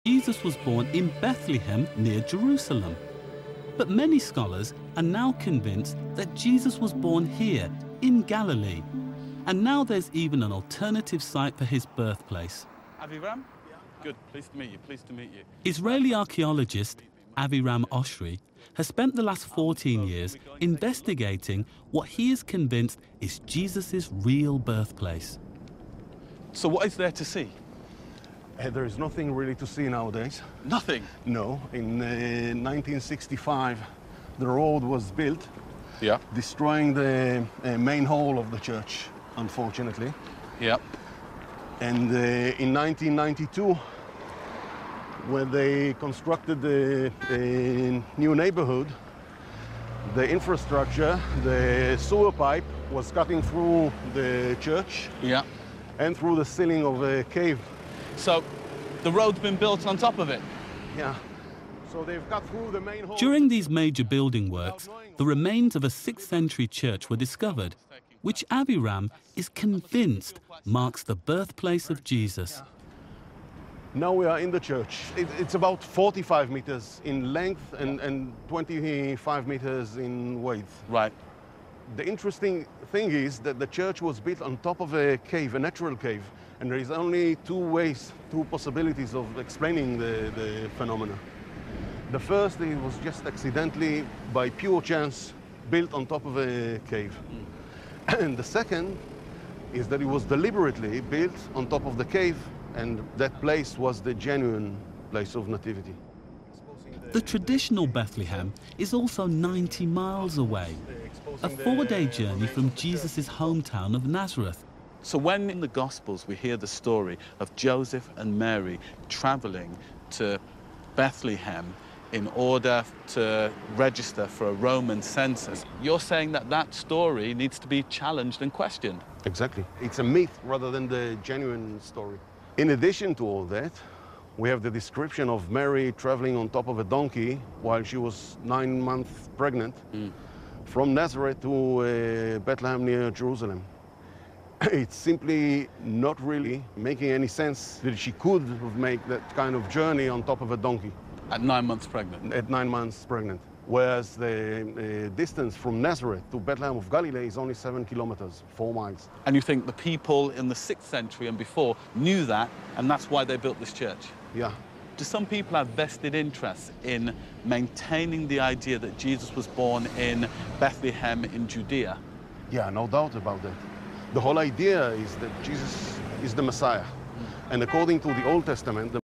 Jesus was born in Bethlehem near Jerusalem. But many scholars are now convinced that Jesus was born here in Galilee. And now there's even an alternative site for his birthplace. Aviram? Yeah. Good, pleased to meet you, pleased to meet you. Israeli archaeologist Aviram Oshri has spent the last 14 years investigating what he is convinced is Jesus' real birthplace. So what is there to see? There is nothing really to see nowadays. Nothing? No. In 1965, the road was built, Yeah. destroying the main hall of the church, unfortunately. Yeah. And in 1992, when they constructed the new neighborhood, the infrastructure, the sewer pipe was cutting through the church Yeah. and through the ceiling of a cave. So the road's been built on top of it? Yeah. So they've cut through the main hall. During these major building works, the remains of a 6th century church were discovered, which Aviram is convinced marks the birthplace of Jesus. Now we are in the church. It's about 45 meters in length and 25 meters in width. Right. The interesting thing is that the church was built on top of a cave, a natural cave, and there is only two possibilities of explaining the phenomena. The first, it was just accidentally, by pure chance, built on top of a cave. And the second is that it was deliberately built on top of the cave, and that place was the genuine place of nativity. The traditional Bethlehem is also 90 miles away, a 4-day journey from Jesus' hometown of Nazareth. So when in the Gospels we hear the story of Joseph and Mary traveling to Bethlehem in order to register for a Roman census, you're saying that that story needs to be challenged and questioned. Exactly. It's a myth rather than the genuine story. In addition to all that, we have the description of Mary traveling on top of a donkey while she was 9 months pregnant from Nazareth to Bethlehem near Jerusalem. It's simply not really making any sense that she could have made that kind of journey on top of a donkey. At 9 months pregnant? At 9 months pregnant. Whereas the distance from Nazareth to Bethlehem of Galilee is only 7 kilometers, 4 miles. And you think the people in the 6th century and before knew that, and that's why they built this church? Yeah. Do some people have vested interest in maintaining the idea that Jesus was born in Bethlehem in Judea? Yeah, no doubt about that. The whole idea is that Jesus is the Messiah. And according to the Old Testament, the